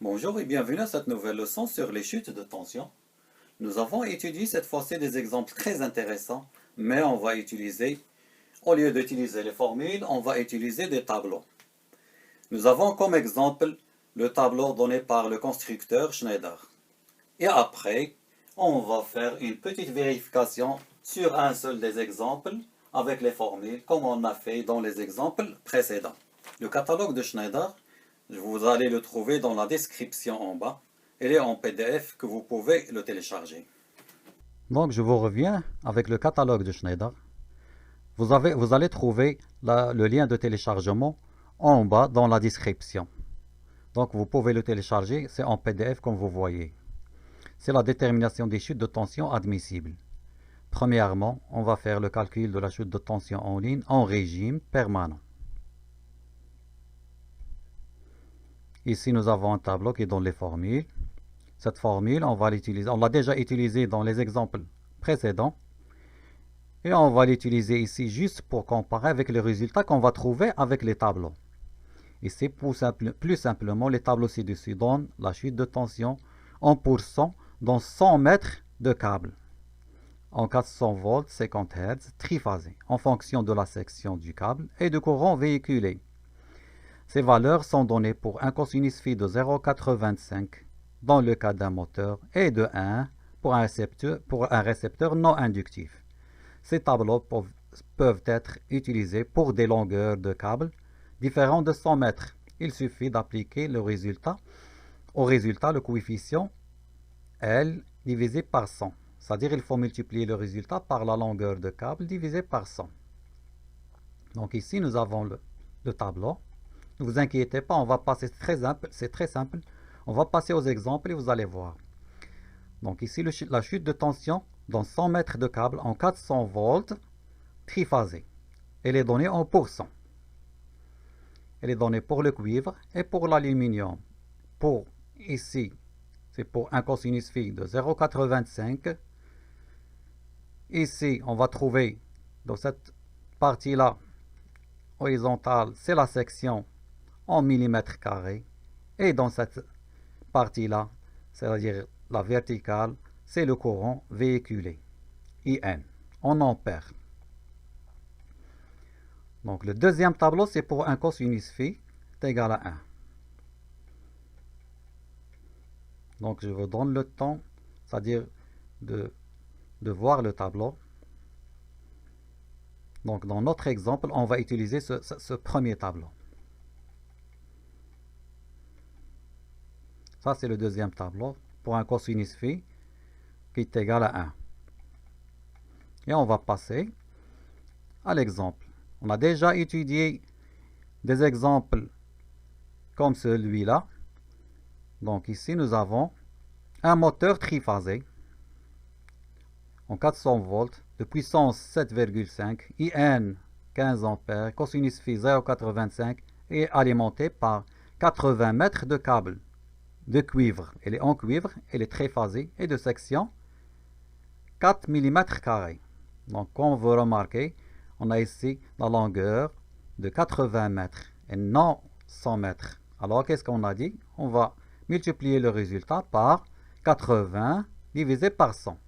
Bonjour et bienvenue à cette nouvelle leçon sur les chutes de tension. Nous avons étudié cette fois-ci des exemples très intéressants, mais au lieu d'utiliser les formules, on va utiliser des tableaux. Nous avons comme exemple le tableau donné par le constructeur Schneider. Et après, on va faire une petite vérification sur un seul des exemples avec les formules, comme on a fait dans les exemples précédents. Le catalogue de Schneider, vous allez le trouver dans la description en bas. Il est en PDF que vous pouvez le télécharger. Donc, je vous reviens avec le catalogue de Schneider. Vous allez trouver le lien de téléchargement en bas dans la description. Donc, vous pouvez le télécharger, c'est en PDF comme vous voyez. C'est la détermination des chutes de tension admissibles. Premièrement, on va faire le calcul de la chute de tension en ligne en régime permanent. Ici, nous avons un tableau qui donne les formules. Cette formule, on l'a déjà utilisée dans les exemples précédents. Et on va l'utiliser ici juste pour comparer avec les résultats qu'on va trouver avec les tableaux. Ici, plus simplement, les tableaux ci-dessus donnent la chute de tension en pourcent dans 100 mètres de câble. En 400 volts, 50 Hz, triphasé, en fonction de la section du câble et du courant véhiculé. Ces valeurs sont données pour un cosinus phi de 0,85 dans le cas d'un moteur et de 1 pour un récepteur non inductif. Ces tableaux peuvent être utilisés pour des longueurs de câble différentes de 100 mètres. Il suffit d'appliquer au résultat le coefficient L divisé par 100. C'est-à-dire qu'il faut multiplier le résultat par la longueur de câble divisé par 100. Donc ici, nous avons le tableau. Ne vous inquiétez pas, on va passer, c'est très simple. On va passer aux exemples et vous allez voir. Donc ici, la chute de tension dans 100 mètres de câble en 400 volts triphasé. Elle est donnée en pourcent. Elle est donnée pour le cuivre et pour l'aluminium. Ici, c'est pour un cosinus phi de 0,85. Ici, on va trouver dans cette partie-là horizontale, c'est la section en millimètres carrés. Et dans cette partie-là, c'est-à-dire la verticale, c'est le courant véhiculé, IN, en ampères. Donc le deuxième tableau, c'est pour un cosinus phi est égal à 1. Donc je vous donne le temps, c'est-à-dire de voir le tableau. Donc dans notre exemple, on va utiliser ce premier tableau. Ça, c'est le deuxième tableau pour un cosinus phi qui est égal à 1. Et on va passer à l'exemple. On a déjà étudié des exemples comme celui-là. Donc ici, nous avons un moteur triphasé en 400 volts de puissance 7,5, IN 15 ampères, cosinus phi 0,85 et alimenté par 80 mètres de câble de cuivre. Elle est en cuivre, elle est triphasée et de section 4 mm carrés. Donc, comme vous remarquez, on a ici la longueur de 80 mètres et non 100 mètres. Alors, qu'est-ce qu'on a dit? On va multiplier le résultat par 80 divisé par 100.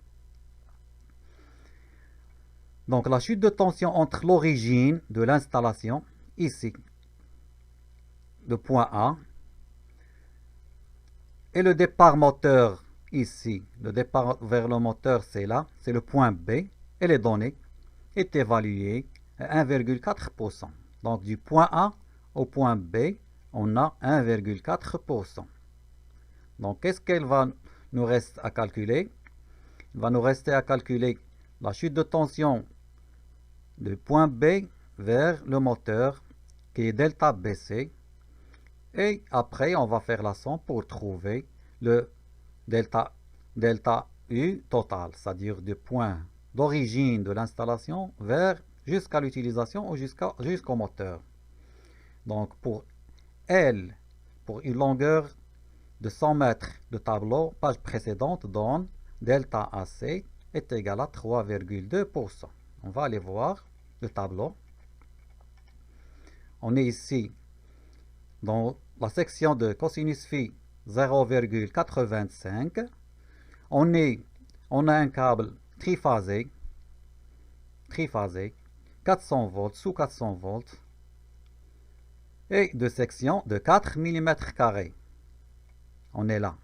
Donc, la chute de tension entre l'origine de l'installation, ici, le point A, et le départ moteur, ici, le départ vers le moteur, c'est là, c'est le point B, et les données est évaluée à 1,4%. Donc, du point A au point B, on a 1,4%. Donc, qu'est-ce qu'il va nous rester à calculer? Il va nous rester à calculer la chute de tension du point B vers le moteur, qui est delta BC. Et après, on va faire la somme pour trouver le delta U total, c'est-à-dire du point d'origine de l'installation jusqu'à l'utilisation ou jusqu'au moteur. Donc, pour L, pour une longueur de 100 mètres de tableau, page précédente donne delta AC est égal à 3,2%. On va aller voir le tableau. On est ici dans la section de cosinus phi 0,85. On a un câble triphasé, 400 volts, sous 400 volts, et de section de 4 mm². On est là.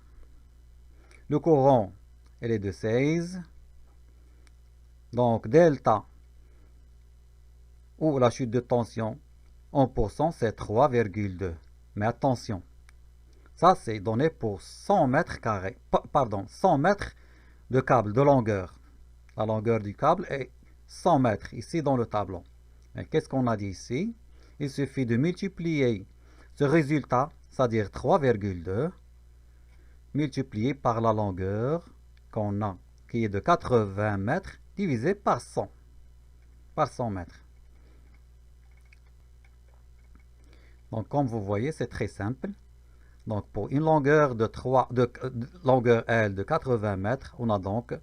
Le courant, il est de 16. Donc, delta, ou la chute de tension, en pourcent, c'est 3,2. Mais attention, ça c'est donné pour 100 mètres carrés. Pardon, 100 mètres de câble, de longueur. La longueur du câble est 100 mètres, ici dans le tableau. Mais qu'est-ce qu'on a dit ici? Il suffit de multiplier ce résultat, c'est-à-dire 3,2, multiplié par la longueur qu'on a, qui est de 80 mètres, divisé par 100 mètres. Donc, comme vous voyez, c'est très simple. Donc, pour une longueur longueur L de 80 mètres, on a donc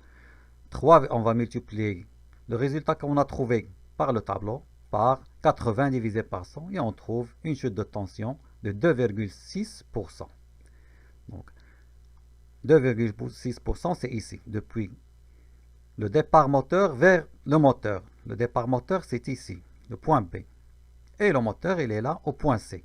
3, on va multiplier le résultat qu'on a trouvé par le tableau par 80 divisé par 100 et on trouve une chute de tension de 2,6%. Donc, 2,6%, c'est ici, depuis le départ moteur vers le moteur. Le départ moteur, c'est ici, le point B. Et le moteur, il est là au point C.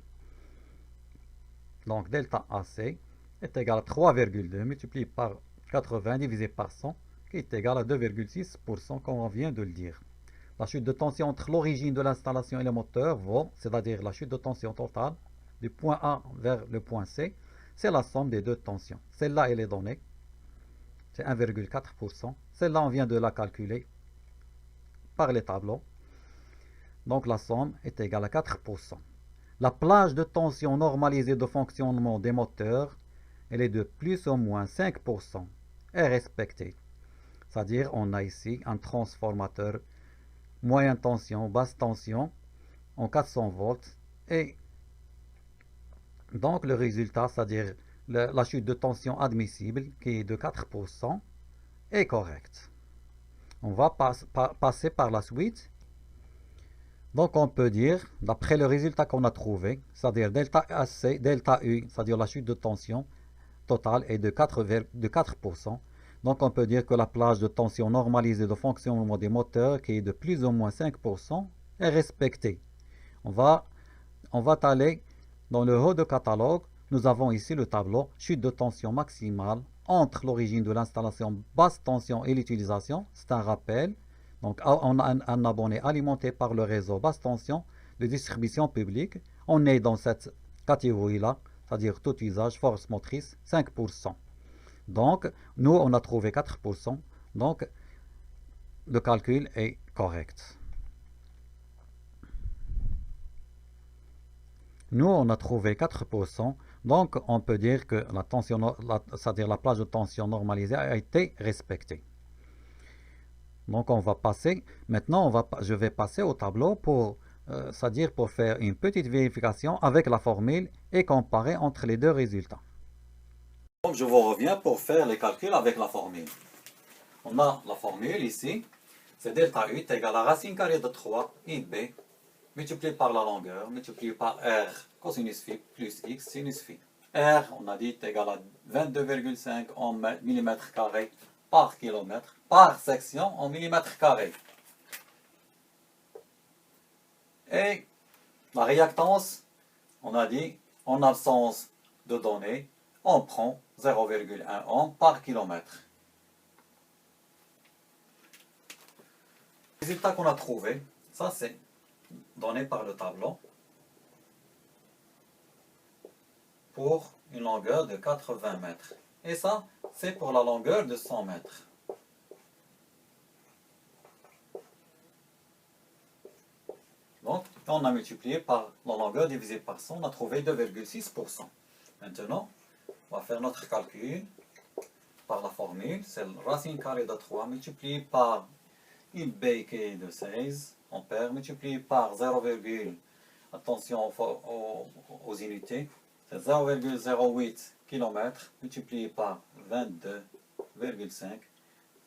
Donc, delta AC est égal à 3,2 multiplié par 80 divisé par 100, qui est égal à 2,6%, comme on vient de le dire. La chute de tension entre l'origine de l'installation et le moteur vaut, c'est-à-dire la chute de tension totale, du point A vers le point C, c'est la somme des deux tensions. Celle-là, elle est donnée, c'est 1,4%. Celle-là, on vient de la calculer par les tableaux. Donc, la somme est égale à 4%. La plage de tension normalisée de fonctionnement des moteurs, elle est de plus ou moins 5%, est respectée. C'est-à-dire, on a ici un transformateur moyenne tension, basse tension, en 400 volts, et donc le résultat, c'est-à-dire la chute de tension admissible, qui est de 4%, est correct. On va passer par la suite. Donc on peut dire, d'après le résultat qu'on a trouvé, c'est-à-dire delta AC, delta U, c'est-à-dire la chute de tension totale est de 4%. Donc on peut dire que la plage de tension normalisée de fonctionnement des moteurs, qui est de plus ou moins 5%, est respectée. On va aller dans le haut de catalogue. Nous avons ici le tableau chute de tension maximale entre l'origine de l'installation basse tension et l'utilisation. C'est un rappel. Donc on a un abonné alimenté par le réseau basse tension de distribution publique. On est dans cette catégorie-là, c'est-à-dire tout usage, force motrice, 5%. Donc, nous, on a trouvé 4%. Donc, le calcul est correct. Nous, on a trouvé 4%. Donc, on peut dire que la tension, c'est-à-dire la plage de tension normalisée a été respectée. Donc, on va passer. Maintenant, je vais passer au tableau pour, c'est-à-dire pour faire une petite vérification avec la formule et comparer entre les deux résultats. Donc, je vous reviens pour faire les calculs avec la formule. On a la formule ici, c'est delta U est égal à racine carrée de 3 IB multiplié par la longueur, multiplié par R cosinus phi plus X sinus phi. R, on a dit, est égal à 22,5 en mm² par kilomètre, par section en mm². Et la réactance, on a dit, en absence de données, on prend 0,1 ohm par kilomètre. Le résultat qu'on a trouvé, ça c'est donné par le tableau pour une longueur de 80 mètres. Et ça, c'est pour la longueur de 100 mètres. Donc, on a multiplié par la longueur divisé par 100, on a trouvé 2,6%. Maintenant, on va faire notre calcul par la formule. C'est racine carrée de 3 multiplié par IB qui est de 16 ampères multiplié par 0, attention aux unités, c'est 0,08 km multiplié par 22,5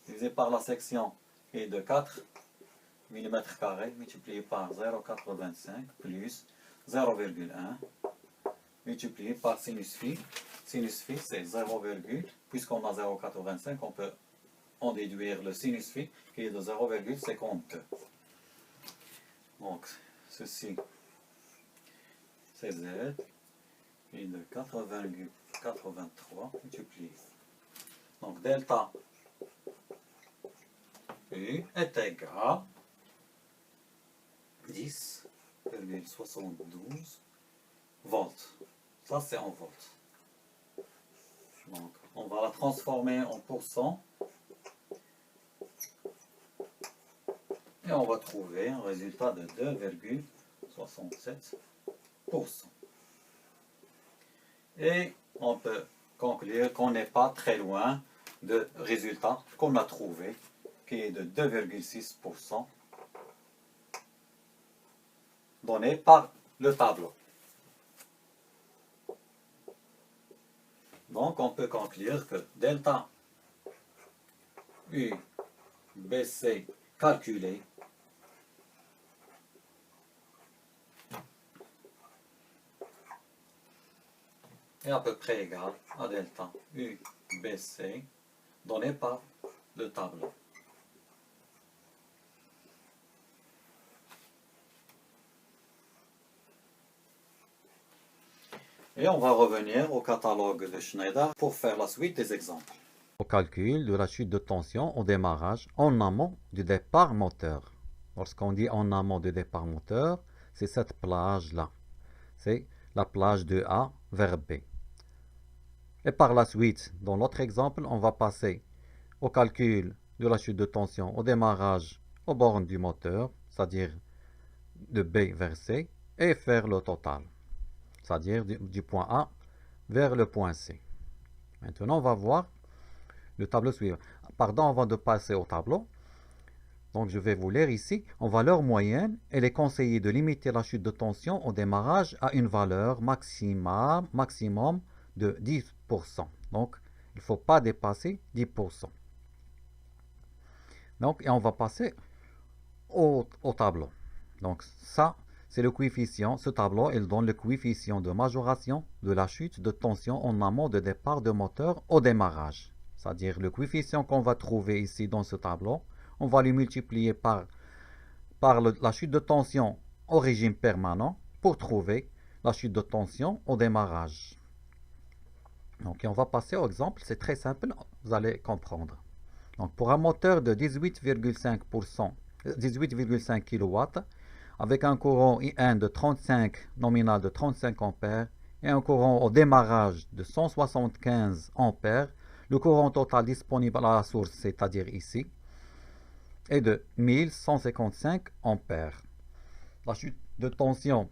divisé par la section qui est de 4 mm² multiplié par 0,85 plus 0,1 multiplié par sinus phi. Sinus phi, c'est 0, puisqu'on a 0,85, on peut en déduire le sinus phi qui est de 0,52. Donc, ceci, c'est Z, et de 4,83 multiplié. Donc, delta U est égal 10,72 volts. Ça, c'est en volts. Donc, on va la transformer en pourcent. Et on va trouver un résultat de 2,67%. Et on peut conclure qu'on n'est pas très loin de résultat qu'on a trouvé, qui est de 2,6% donné par le tableau. Donc, on peut conclure que delta U BC calculé est à peu près égal à delta U BC donné par le tableau. Et on va revenir au catalogue de Schneider pour faire la suite des exemples. Au calcul de la chute de tension au démarrage en amont du départ moteur. Lorsqu'on dit en amont du départ moteur, c'est cette plage-là. C'est la plage de A vers B. Et par la suite, dans l'autre exemple, on va passer au calcul de la chute de tension au démarrage aux bornes du moteur, c'est-à-dire de B vers C, et faire le total, c'est-à-dire du point A vers le point C. Maintenant, on va voir le tableau suivant. Pardon, avant de passer au tableau, donc je vais vous lire ici, en valeur moyenne, il est conseillé de limiter la chute de tension au démarrage à une valeur maximum de 10%. Donc, il ne faut pas dépasser 10%. Donc, et on va passer au tableau. Donc, ça, c'est le coefficient. Ce tableau, il donne le coefficient de majoration de la chute de tension en amont de départ de moteur au démarrage. C'est-à-dire le coefficient qu'on va trouver ici dans ce tableau, on va le multiplier par la chute de tension au régime permanent pour trouver la chute de tension au démarrage. Donc, on va passer au exemple. C'est très simple, vous allez comprendre. Donc, pour un moteur de 18,5 kW, avec un courant IN de 35, nominal de 35 ampères, et un courant au démarrage de 175 ampères, le courant total disponible à la source, c'est-à-dire ici, est de 1155 ampères. La chute de tension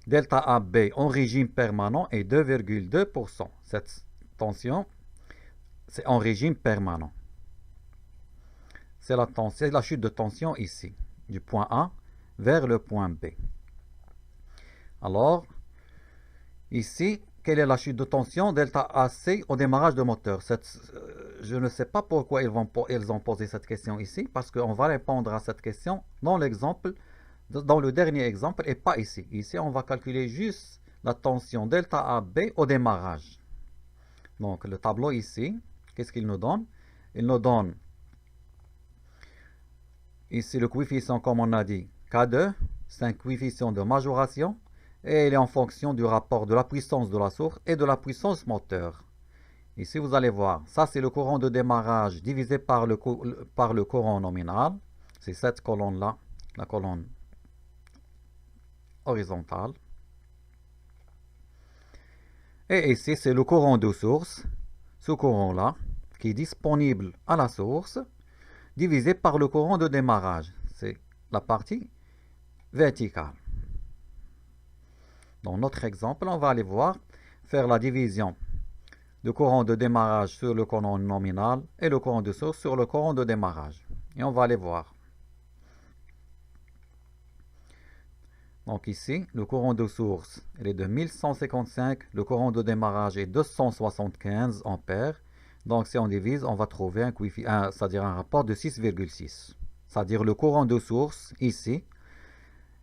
delta AB en régime permanent est 2,2%. Cette tension, c'est en régime permanent. C'est la chute de tension ici, du point A vers le point B. Alors, ici, quelle est la chute de tension delta AC au démarrage de moteur? Je ne sais pas pourquoi ils ont posé cette question ici, parce qu'on va répondre à cette question dans l'exemple, dans le dernier exemple, et pas ici. Ici, on va calculer juste la tension delta AB au démarrage. Donc, le tableau ici, qu'est-ce qu'il nous donne? Il nous donne ici le coefficient, comme on a dit, K2, c'est un coefficient de majoration, et il est en fonction du rapport de la puissance de la source et de la puissance moteur. Ici, vous allez voir, ça c'est le courant de démarrage divisé par le courant nominal. C'est cette colonne-là, la colonne horizontale. Et ici, c'est le courant de source, ce courant-là, qui est disponible à la source, divisé par le courant de démarrage. C'est la partie verticale. Dans notre exemple, on va aller voir, faire la division du courant de démarrage sur le courant nominal et le courant de source sur le courant de démarrage. Et on va aller voir. Donc ici, le courant de source il est de 1155, le courant de démarrage est 275 ampères. Donc si on divise, on va trouver c'est-à-dire un rapport de 6,6. C'est-à-dire le courant de source ici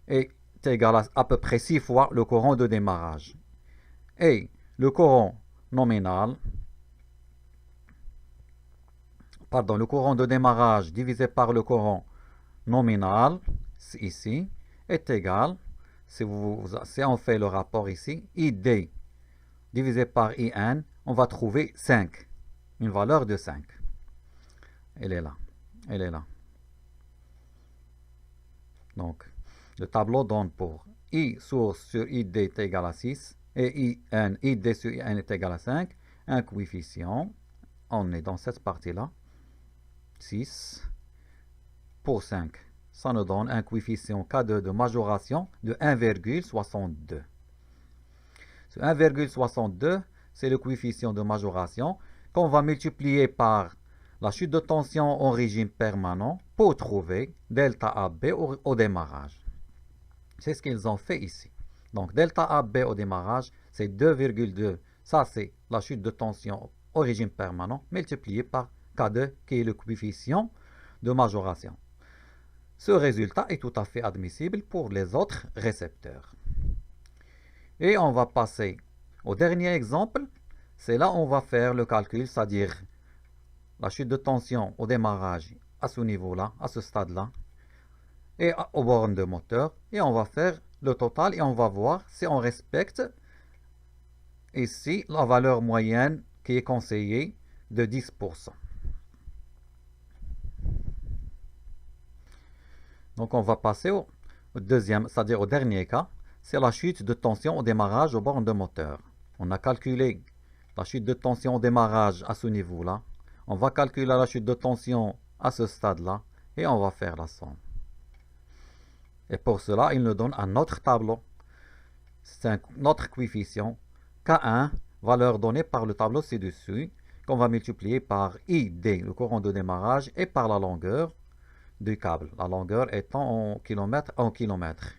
est égal à peu près 6 fois le courant de démarrage. Et le courant nominal, pardon, le courant de démarrage divisé par le courant nominal, ici, est égal, si on fait le rapport ici, ID divisé par IN, on va trouver 5, une valeur de 5. Elle est là, elle est là. Donc, le tableau donne pour I source sur ID est égal à 6 et ID sur IN est égal à 5, un coefficient, on est dans cette partie-là, 6 pour 5. Ça nous donne un coefficient K2 de majoration de 1,62. Ce 1,62, c'est le coefficient de majoration qu'on va multiplier par la chute de tension en régime permanent pour trouver delta AB au démarrage. C'est ce qu'ils ont fait ici. Donc delta AB au démarrage, c'est 2,2. Ça, c'est la chute de tension au régime permanent multiplié par K2, qui est le coefficient de majoration. Ce résultat est tout à fait admissible pour les autres récepteurs. Et on va passer au dernier exemple. C'est là où on va faire le calcul, c'est-à-dire la chute de tension au démarrage à ce niveau-là, à ce stade-là, et aux bornes de moteur. Et on va faire le total et on va voir si on respecte ici la valeur moyenne qui est conseillée de 10%. Donc on va passer au deuxième, c'est-à-dire au dernier cas, c'est la chute de tension au démarrage aux bornes de moteur. On a calculé la chute de tension au démarrage à ce niveau-là. On va calculer la chute de tension à ce stade-là et on va faire la somme. Et pour cela, il nous donne un autre tableau. C'est un autre coefficient, K1, valeur donnée par le tableau ci-dessus, qu'on va multiplier par ID, le courant de démarrage, et par la longueur du câble. La longueur étant en kilomètres.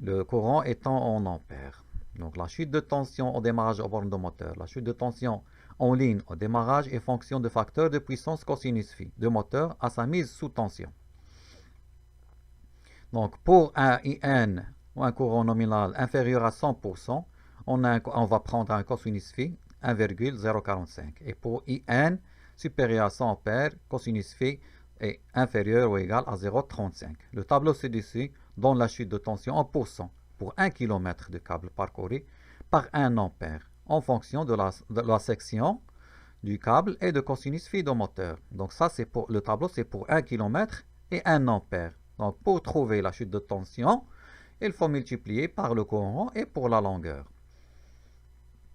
Le courant étant en ampères. Donc la chute de tension au démarrage aux bornes de moteur. La chute de tension en ligne au démarrage est fonction de facteur de puissance cosinus phi de moteur à sa mise sous tension. Donc pour un IN ou un courant nominal inférieur à 100%, on va prendre un cosinus phi 1,045. Et pour IN supérieur à 100 ampères, cosinus phi est inférieur ou égal à 0,35. Le tableau ci-dessus donne la chute de tension en pourcent pour 1 km de câble parcouru par 1 ampère en fonction de la section du câble et de cosinus phi de moteur. Donc ça, c'est pour le tableau, c'est pour 1 km et 1 ampère. Donc pour trouver la chute de tension, il faut multiplier par le courant et pour la longueur.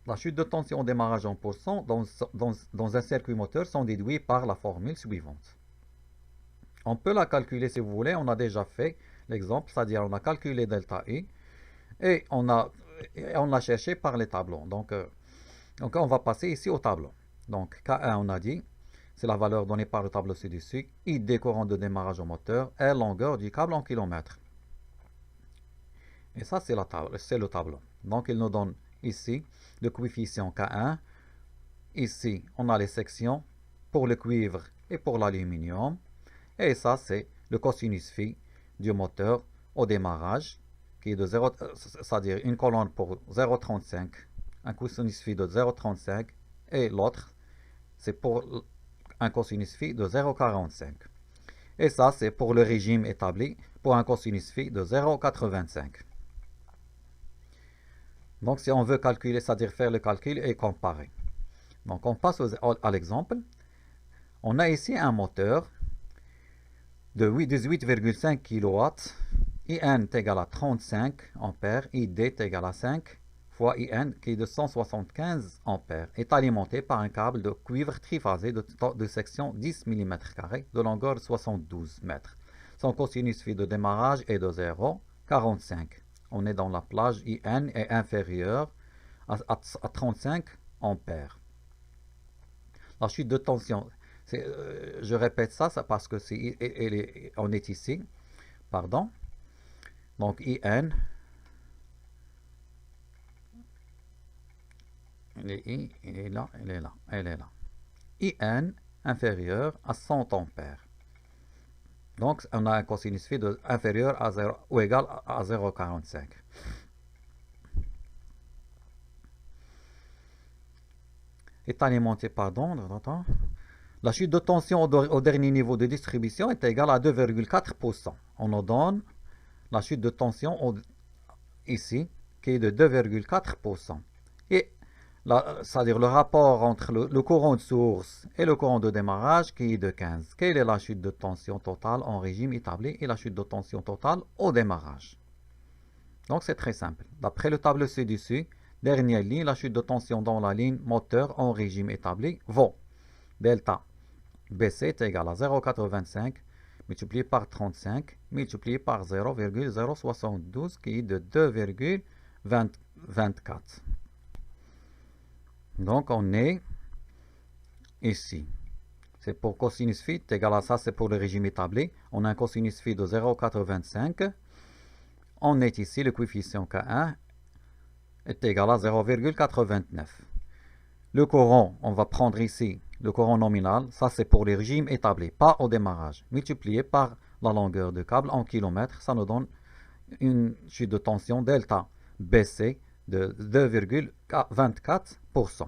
La chute de tension au démarrage en pourcent dans un circuit moteur sont déduits par la formule suivante. On peut la calculer si vous voulez, on a déjà fait l'exemple, c'est-à-dire on a calculé delta I et on l'a cherché par les tableaux. Donc on va passer ici au tableau. Donc K1 on a dit, c'est la valeur donnée par le tableau ci-dessus, ID courant de démarrage au moteur, et longueur du câble en kilomètres. Et ça c'est le tableau. Donc il nous donne ici le coefficient K1. Ici on a les sections pour le cuivre et pour l'aluminium. Et ça, c'est le cosinus phi du moteur au démarrage, qui est de 0, c'est-à-dire une colonne pour 0,35, un cosinus phi de 0,35, et l'autre, c'est pour un cosinus phi de 0,45. Et ça, c'est pour le régime établi, pour un cosinus phi de 0,85. Donc, si on veut calculer, c'est-à-dire faire le calcul et comparer. Donc, on passe à l'exemple. On a ici un moteur de 18,5 kW, IN est égal à 35 ampères, ID est égal à 5 fois IN qui est de 175 ampères, est alimenté par un câble de cuivre triphasé de section 10 mm de longueur 72 mètres. Son cosinus phi de démarrage est de 0,45. On est dans la plage, IN est inférieur à 35 ampères. La chute de tension, je répète ça parce que on est ici, pardon. Donc IN, elle est là, elle est là, elle est là. IN inférieur à 100 ampères. Donc on a un cosinus phi inférieur à 0 ou égal à 0,45. est alimenté, pardon, la chute de tension au dernier niveau de distribution est égale à 2,4%. On nous donne la chute de tension ici, qui est de 2,4%. Et c'est-à-dire le rapport entre le courant de source et le courant de démarrage qui est de 15. Quelle est la chute de tension totale en régime établi et la chute de tension totale au démarrage? Donc c'est très simple. D'après le tableau ci-dessus, dernière ligne, la chute de tension dans la ligne moteur en régime établi vaut delta BC est égal à 0,85 multiplié par 35 multiplié par 0,072 qui est de 2,24. Donc on est ici. C'est pour cosinus phi est égal à ça, c'est pour le régime établi. On a un cosinus phi de 0,85. On est ici, le coefficient K1 est égal à 0,89. Le courant, on va prendre ici le courant nominal, ça c'est pour les régimes établis, pas au démarrage, multiplié par la longueur de câble en kilomètres, ça nous donne une chute de tension delta BC de 2,24%.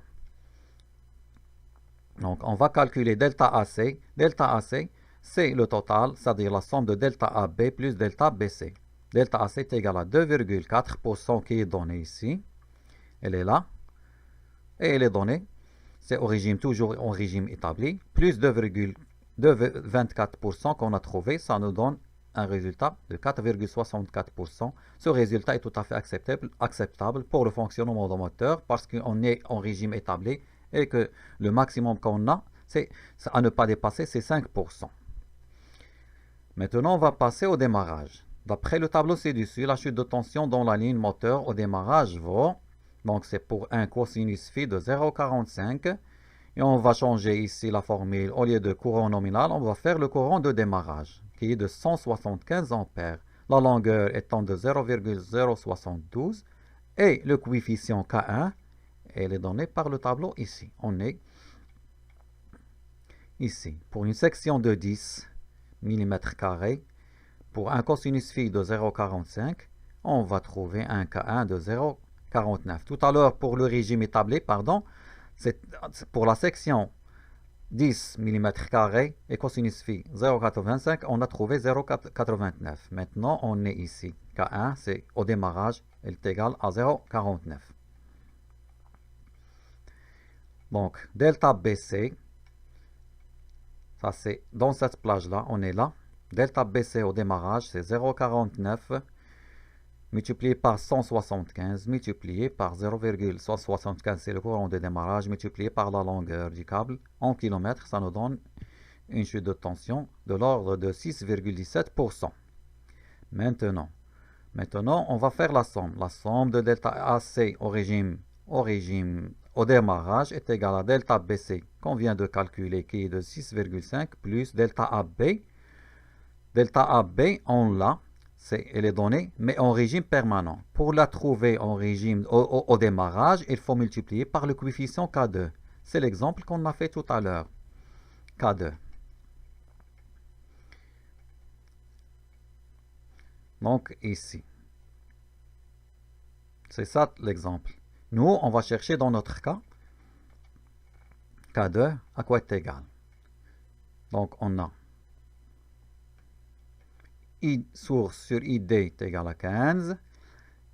Donc on va calculer delta AC. Delta AC, c'est le total, c'est-à-dire la somme de delta AB plus delta BC. Delta AC est égal à 2,4% qui est donné ici. Elle est là. Et elle est donnée. C'est au régime, toujours au régime établi. Plus 2,24% qu'on a trouvé, ça nous donne un résultat de 4,64%. Ce résultat est tout à fait acceptable pour le fonctionnement du moteur parce qu'on est en régime établi et que le maximum qu'on a, c'est à ne pas dépasser, c'est 5%. Maintenant, on va passer au démarrage. D'après le tableau ci-dessus, la chute de tension dans la ligne moteur au démarrage vaut, donc c'est pour un cosinus phi de 0,45. Et on va changer ici la formule, au lieu de courant nominal, on va faire le courant de démarrage, qui est de 175 ampères. La longueur étant de 0,072 et le coefficient K1, elle est donnée par le tableau ici. On est ici, pour une section de 10 mm², pour un cosinus phi de 0,45, on va trouver un K1 de 0,49. Tout à l'heure, pour le régime établi, pardon, c'est pour la section 10 mm² et cosinus phi 0,85, on a trouvé 0,89. Maintenant, on est ici. K1, c'est au démarrage, elle est égale à 0,49. Donc, delta BC, ça c'est dans cette plage-là, on est là. Delta BC au démarrage, c'est 0,49 multiplié par 175, multiplié par 0,175, c'est le courant de démarrage, multiplié par la longueur du câble en kilomètres, ça nous donne une chute de tension de l'ordre de 6,17%. Maintenant, on va faire la somme. La somme de delta AC au démarrage est égale à delta BC qu'on vient de calculer, qui est de 6,5 plus delta AB. Delta AB, on l'a. Elle est donnée, mais en régime permanent. Pour la trouver en régime au démarrage, il faut multiplier par le coefficient K2. C'est l'exemple qu'on a fait tout à l'heure. K2. Donc ici. C'est ça l'exemple. Nous, on va chercher dans notre cas K2 à quoi est égal. Donc on a I source sur ID est égal à 15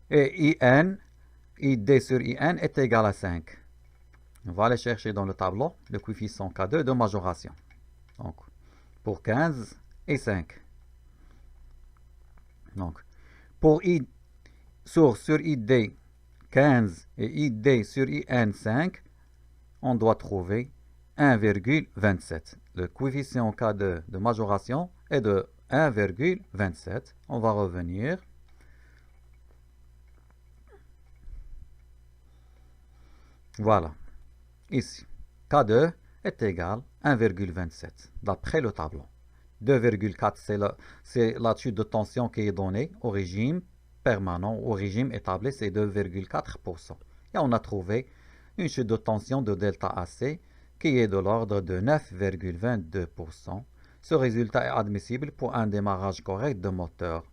et ID sur IN est égal à 5. On va aller chercher dans le tableau le coefficient K2 de majoration. Donc, pour 15 et 5. Donc, pour I source sur ID 15 et ID sur IN 5, on doit trouver 1,27. Le coefficient K2 de majoration est de 1,27. On va revenir. Voilà. Ici, K2 est égal à 1,27 d'après le tableau. 2,4 c'est la chute de tension qui est donnée au régime permanent, au régime établi, c'est 2,4%. Et on a trouvé une chute de tension de delta AC qui est de l'ordre de 9,22%. Ce résultat est admissible pour un démarrage correct de moteur,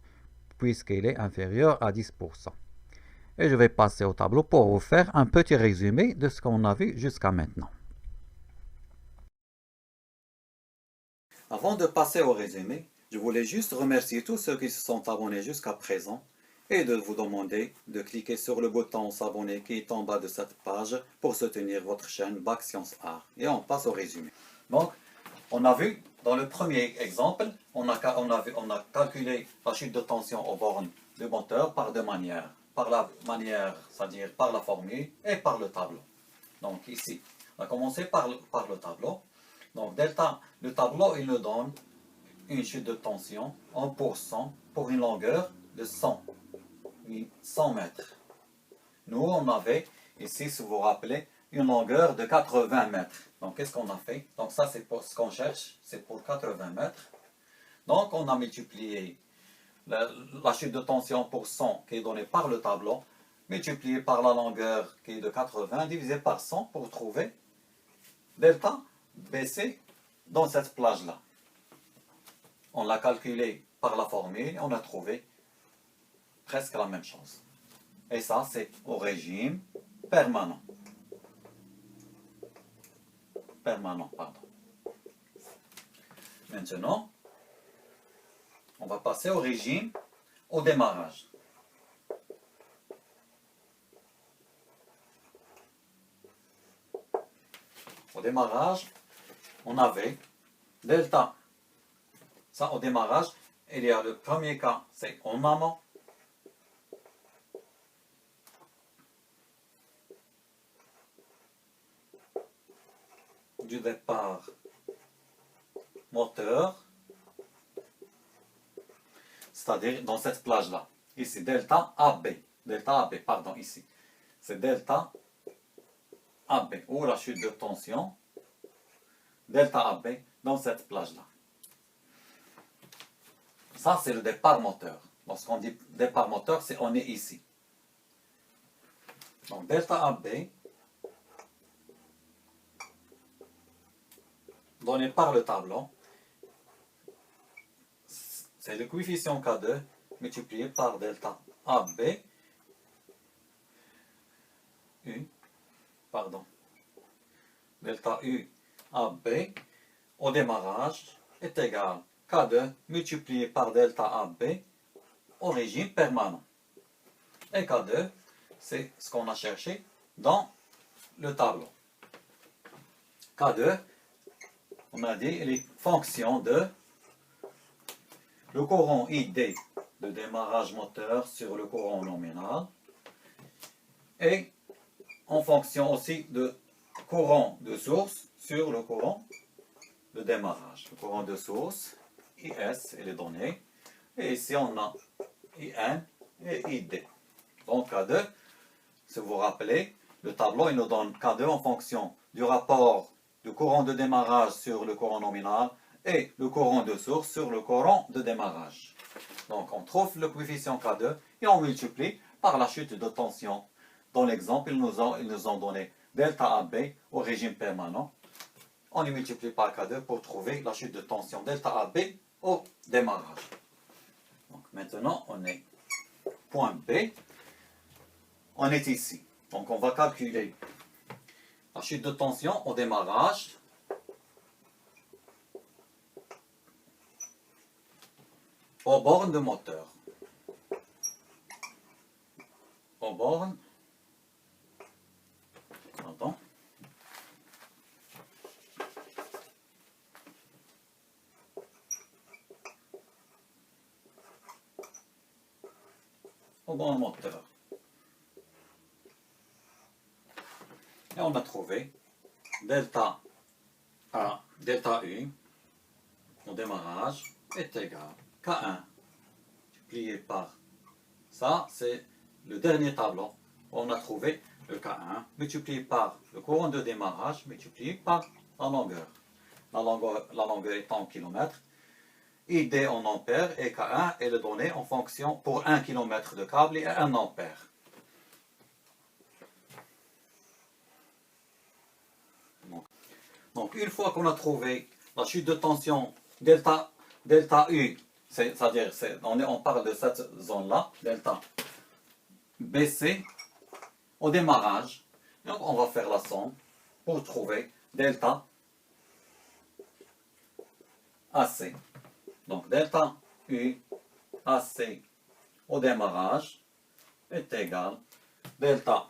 puisqu'il est inférieur à 10%. Et je vais passer au tableau pour vous faire un petit résumé de ce qu'on a vu jusqu'à maintenant. Avant de passer au résumé, je voulais juste remercier tous ceux qui se sont abonnés jusqu'à présent et de vous demander de cliquer sur le bouton s'abonner qui est en bas de cette page pour soutenir votre chaîne Bac Sciences Art. Et on passe au résumé. Donc, on a vu dans le premier exemple, on a calculé la chute de tension aux bornes du moteur par deux manières. Par la manière, c'est-à-dire par la formule et par le tableau. Donc ici, on va commencer par le tableau. Donc delta, le tableau, il nous donne une chute de tension en pourcent pour une longueur de 100 mètres. Nous, on avait ici, si vous vous rappelez, une longueur de 80 mètres. Donc, qu'est-ce qu'on a fait? Donc, ça, c'est pour ce qu'on cherche, c'est pour 80 mètres. Donc, on a multiplié la chute de tension pour 100 qui est donnée par le tableau, multiplié par la longueur qui est de 80, divisé par 100 pour trouver delta BC dans cette plage-là. On l'a calculé par la formule, on a trouvé presque la même chose. Et ça, c'est au régime permanent. Maintenant, on va passer au régime au démarrage. Au démarrage, on avait delta. Ça, au démarrage, il y a le premier cas, c'est en amont. Du départ moteur, c'est-à-dire dans cette plage-là. Ici, delta AB. Delta AB, pardon, ici. C'est delta AB, ou la chute de tension, delta AB, dans cette plage-là. Ça, c'est le départ moteur. Lorsqu'on dit départ moteur, c'est on est ici. Donc, delta AB, donné par le tableau, c'est le coefficient K2 multiplié par delta AB U, pardon, delta U AB au démarrage est égal à K2 multiplié par delta AB au régime permanent. Et K2, c'est ce qu'on a cherché dans le tableau. K2, on a dit, il est fonction de le courant ID de démarrage moteur sur le courant nominal et en fonction aussi de courant de source sur le courant de démarrage. Le courant de source, IS, il est donné. Et ici, on a IN et ID. Donc, K2, si vous vous rappelez, le tableau, il nous donne K2 en fonction du rapport du courant de démarrage sur le courant nominal et le courant de source sur le courant de démarrage. Donc, on trouve le coefficient K2 et on multiplie par la chute de tension. Dans l'exemple, ils nous ont donné delta AB au régime permanent. On y multiplie par K2 pour trouver la chute de tension delta AB au démarrage. Donc, maintenant, on est point B. On est ici. Donc, on va calculer la chute de tension au démarrage. Aux bornes de moteur. Aux bornes. Pardon. Aux bornes moteur. Et on a trouvé delta A, delta U au démarrage est égal à K1 multiplié par ça, c'est le dernier tableau. On a trouvé le K1 multiplié par le courant de démarrage multiplié par la longueur. La longueur est en kilomètres. ID en ampères et K1 est le donné en fonction pour 1 km de câble et 1 ampère. Donc, une fois qu'on a trouvé la chute de tension delta U, c'est-à-dire on parle de cette zone-là, delta BC, au démarrage, donc on va faire la somme pour trouver delta AC. Donc delta U AC au démarrage est égal delta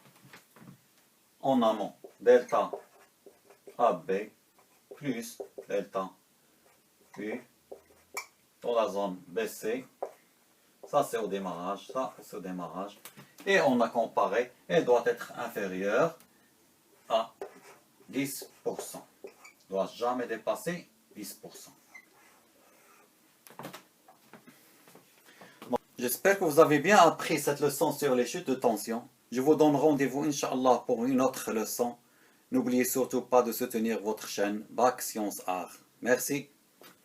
en amont, delta AB plus delta U dans la zone BC. Ça c'est au démarrage, ça c'est au démarrage. Et on a comparé, elle doit être inférieure à 10%. Ne doit jamais dépasser 10%. J'espère que vous avez bien appris cette leçon sur les chutes de tension. Je vous donne rendez-vous, Inch'Allah, pour une autre leçon. N'oubliez surtout pas de soutenir votre chaîne Bac Sciences Art. Merci.